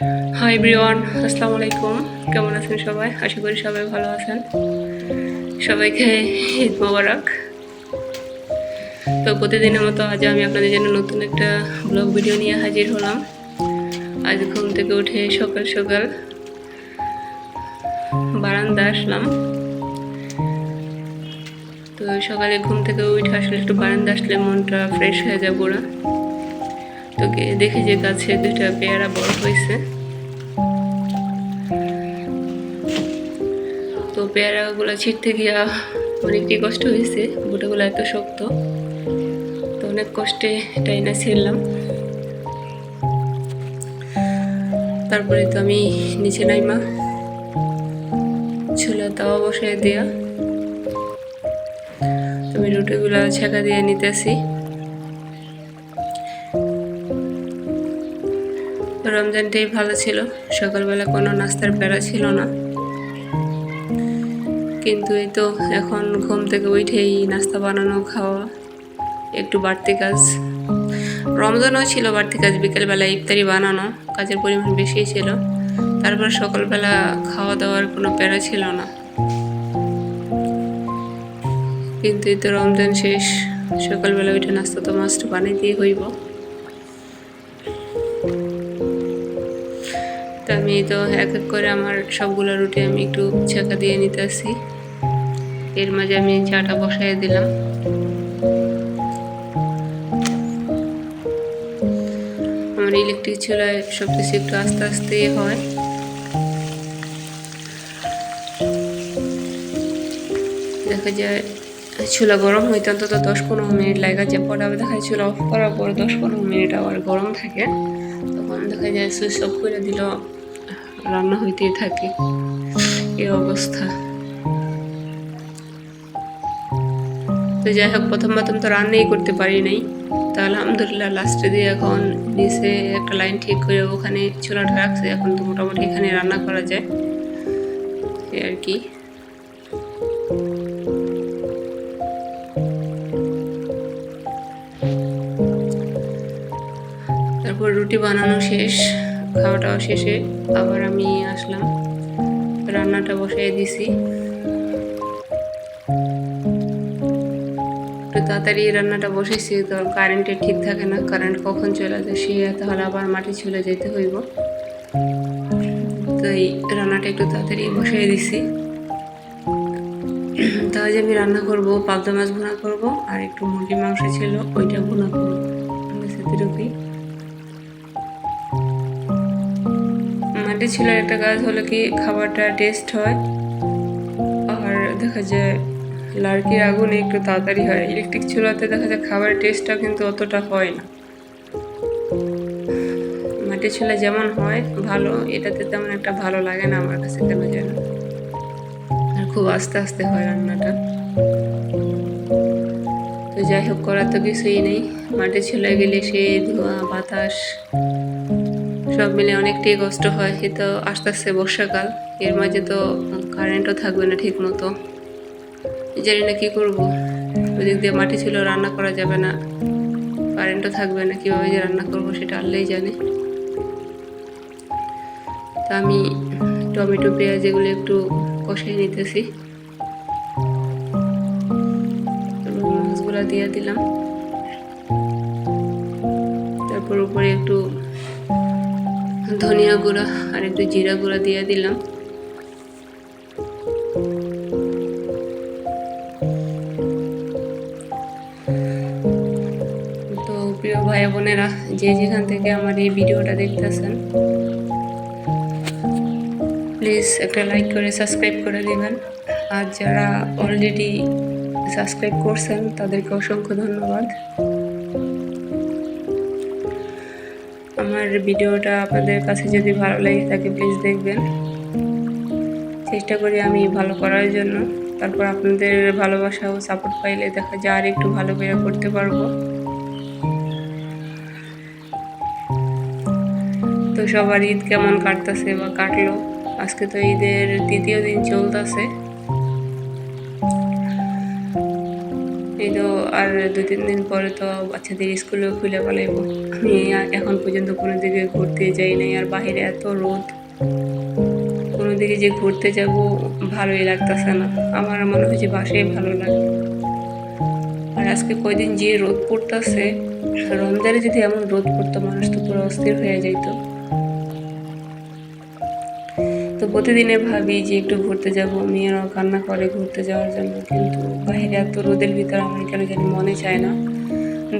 Hi everyone, আসসালামু আলাইকুম। কেমন আছেন সবাই? আশা করি সবাই ভালো আছেন। সবাইকে ঈদ মোবারক। তো প্রতিদিনের মতো আজ আমি আপনাদের জন্য নতুন একটা ব্লগ ভিডিও নিয়ে হাজির হলাম। আজ ঘুম থেকে উঠে সকাল সকাল বারান্দা আসলাম। তো সকালে ঘুম থেকে উঠে আসলে একটু বারান্দা আসলে মনটা ফ্রেশ হয়ে যায় পুরো। তো দেখি যে গাছে দুইটা পেয়ারা বড় হয়েছে। তো পেয়ারাগুলো ছিঁড়তে গিয়া অনেকটাই কষ্ট হয়েছে, বুটাগুলো এত শক্ত। তো অনেক কষ্টে টাইনা ছিঁড়লাম। তারপরে তো আমি নিচে নাইমা ছোলা তাওয়া বসাই দিয়া আমি রুটিগুলো ছেঁকা দিয়ে নিতেছি। রমজানটাই ভালো ছিল, সকালবেলা কোনো নাস্তার প্যারা ছিল না। কিন্তু এই তো এখন ঘুম থেকে উঠেই নাস্তা বানানো খাওয়া একটু বাড়তি কাজ। রমজানও ছিল বাড়তি কাজ, বিকেলবেলা ইফতারি বানানো কাজের পরিমাণ বেশি ছিল। তারপর সকালবেলা খাওয়া দাওয়ার কোনো প্যারা ছিল না। কিন্তু এই তো রমজান শেষ, সকালবেলা উঠে নাস্তা তো মাস্ট বানাইতেই হইব। তো আমি তো এক এক করে আমার সবগুলো রুটি আমি একটু ছেঁকা দিয়ে নিতেছি। এর মাঝে আমি চাটা বসাই দিলাম। আমার ইলেকট্রিক চুলায় সব কিছু একটু আস্তে আস্তে হয়। দেখা যায় চুলা গরম হইতে অন্তত 10-15 মিনিট লাগা যায়, পরে আবার দেখা যায় চুলা অফ করার পর 10-15 মিনিট আবার গরম থাকে। তখন দেখা যায় সুইচ অফ করে দিল, রান্না হইতেই থাকে। এই অবস্থা। তো যাই হোক, প্রথম তো রান্নাই করতে পারি নাই। তা আলহামদুলিল্লাহ লাস্টে দিয়ে এখন নিচে একটা লাইন ঠিক করে ওখানে চুলাটা রাখছে। এখন তো মোটামুটি এখানে রান্না করা যায় এই আর কি। তারপর রুটি বানানো শেষ, খাওয়াটাও শেষে আবার আমি আসলাম, রান্নাটা বসাই দিছি। একটু তাড়াতাড়ি রান্নাটা বসেছি, তো কারেন্টের ঠিক থাকে না, কারেন্ট কখন চলে যায় সে, তাহলে আবার মাটি চলে যেতে হইব। তো এই রান্নাটা একটু তাড়াতাড়ি বসাই দিছি। তো আজ আমি রান্না করব পাবদা মাছ ভুনা করব, আর একটু মুরগির মাংস ছিল ওইটা ভুনা করবো। সেটুকুই। মাটি ছিল একটা কাজ হলো কি, খাবারটা টেস্ট হয়, আর দেখা যায় লার্কির আগুনে একটু তাড়াতাড়ি হয়। ইলেকট্রিক চুলাতে দেখা যায় খাবারের টেস্টটা কিন্তু অতটা হয় না। মাটি চুলা যেমন হয় ভালো, এটাতে তেমন একটা ভালো লাগে না আমার কাছে কেন যেন, আর খুব আস্তে আস্তে হয় রান্নাটা। তো যাই হোক, করার তো কিছুই নেই। মাটি চুলায় গেলে সে ধোঁয়া বাতাস সব মিলে অনেকটাই কষ্ট হয়। এ তো আস্তে আস্তে বর্ষাকাল, এর মাঝে তো কারেন্টও থাকবে না ঠিক মতো। জানি না কি করবো, ওদিক দিয়ে মাটি ছিল রান্না করা যাবে না, কারেন্টও থাকবে না, কীভাবে যে রান্না করবো সেটা আল্লাহই জানে। তা আমি টমেটো পেঁয়াজ এগুলো একটু কষাই নিতেছি। মাছগুলা দিয়ে দিলাম, তারপর উপরে একটু ধনিয়া গুঁড়া আর একটু জিরা গুঁড়া দিয়ে দিলাম। তো প্রিয় ভাই বোনেরা, যে যেখান থেকে আমার এই ভিডিওটা দেখতেছেন, প্লিজ একটা লাইক করে সাবস্ক্রাইব করে দেবেন। আর যারা অলরেডি সাবস্ক্রাইব করছেন তাদেরকে অসংখ্য ধন্যবাদ। আমার ভিডিওটা আপনাদের কাছে যদি ভালো লাগে থাকে প্লিজ দেখবেন। চেষ্টা করি আমি ভালো করার জন্য, তারপর আপনাদের ভালোবাসা ও সাপোর্ট পাইলে দেখা যায় আর একটু ভালো করে করতে পারবো। তো সবার ঈদ কেমন কাটতেছে বা কাটলো? আজকে তো ঈদের দ্বিতীয় দিন চলতেছে। এই তো আর 2-3 দিন পরে তো বাচ্চাদের স্কুলেও খুলে ফেলাইব। আমি এখন পর্যন্ত কোনো দিকে ঘুরতে যাই নাই, আর বাহিরে এত রোদ, কোনো দিকে যে ঘুরতে যাব ভালোই লাগতেছে না। আমার মনে হয় যে বাসায় ভালো লাগে। আর আজকে কয়দিন যে রোদ পড়তেছে, রমজানে যদি এমন রোদ পড়তো মানুষ তো পুরো অস্থির হয়ে যাইত। তো প্রতিদিনে ভাবি যে একটু ঘুরতে যাব, মেয়েরাও কান্না করে ঘুরতে যাওয়ার জন্য, কিন্তু বাইরে এত রোদের ভিতরে আমার কেন জানি মনে চায় না।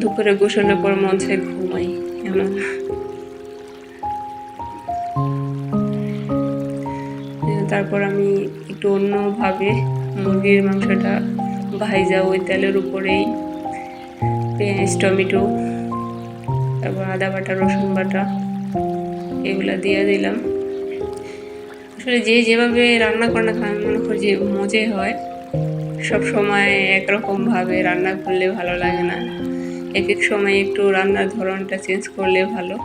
দুপুরে গোসলের পর মন চায় ঘুমাই, এমন। তারপর আমি একটু অন্যভাবে মুরগির মাংসটা ভাইজা ওই তেলের উপরেই পেঁয়াজ, টমেটো, তারপর আদা বাটা, রসুন বাটা এগুলা দিয়ে দিলাম। আসলে যে যেভাবে রান্না করে না আমি মনে করি যে মজাই হয়। সব সময় একরকমভাবে রান্না করলে ভালো লাগে না, এক এক সময় একটু রান্নার ধরনটা চেঞ্জ করলে ভালো।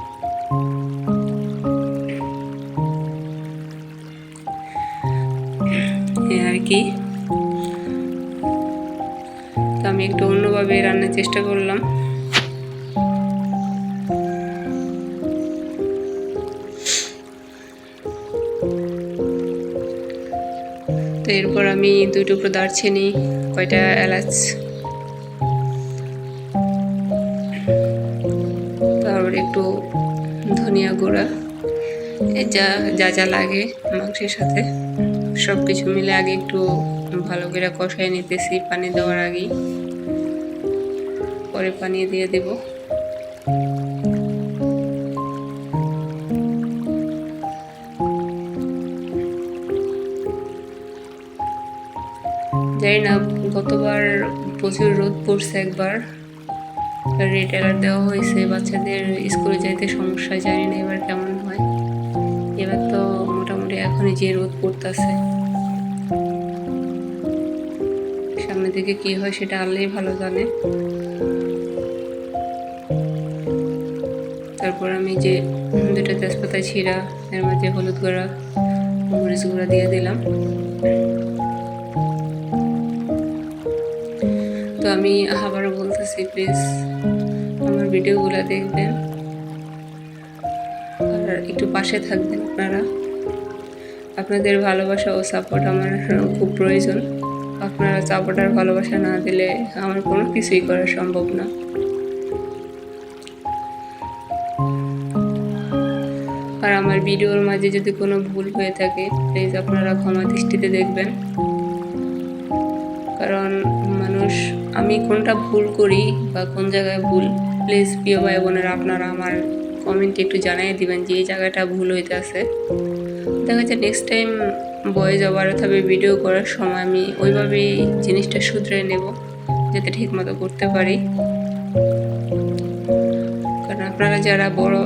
আর কি, তো আমি একটু অন্যভাবে রান্নার চেষ্টা করলাম। তো এরপর আমি 2 টুকরো দারচিনি, কয়টা এলাচ, তারপর একটু ধনিয়া গুঁড়া, যা যা যা লাগে মাংসের সাথে সব কিছু মিলে আগে একটু ভালো করে কষাই নিতেছি পানি দেওয়ার আগেই। পরে পানি দিয়ে দেব। জানি না, গতবার প্রচুর রোদ পড়ছে, একবার রেড অ্যালার্ট দেওয়া হয়েছে বাচ্চাদের স্কুলে যাইতে সমস্যা, জানি না এবার কেমন হয়। এবার তো মোটামুটি এখনই যে রোদ পড়তেছে, সামনের দিকে কি হয় সেটা আল্লাহই ভালো জানে। তারপর আমি যে 2টা তেজপাতা ছিঁড়া, এর মধ্যে হলুদ গুঁড়া, মরিচ গুঁড়া দিয়ে দিলাম। তো আমি আবারও বলতেছি, প্লিজ আমার ভিডিওগুলো দেখবেন আর একটু পাশে থাকবেন আপনারা। আপনাদের ভালোবাসা ও সাপোর্ট আমার খুব প্রয়োজন। আপনারা সাপোর্ট আর ভালোবাসা না দিলে আমার কোনো কিছুই করা সম্ভব না। আর আমার ভিডিওর মাঝে যদি কোনো ভুল হয়ে থাকে প্লিজ আপনারা ক্ষমা দৃষ্টিতে দেখবেন। কারণ মানুষ, আমি কোনটা ভুল করি বা কোন জায়গায় ভুল, প্লিজ প্রিয় ভাই বোনেরা আপনারা আমার কমেন্টে একটু জানিয়ে দিবেন যে এই জায়গাটা ভুল হইতে আছে। দেখা যায় নেক্সট টাইম ভয়েস ওভার অথবা ভিডিও করার সময় আমি ওইভাবেই জিনিসটা শুধরে নেব, যাতে ঠিক মতো করতে পারি। কারণ আপনারা যারা বড়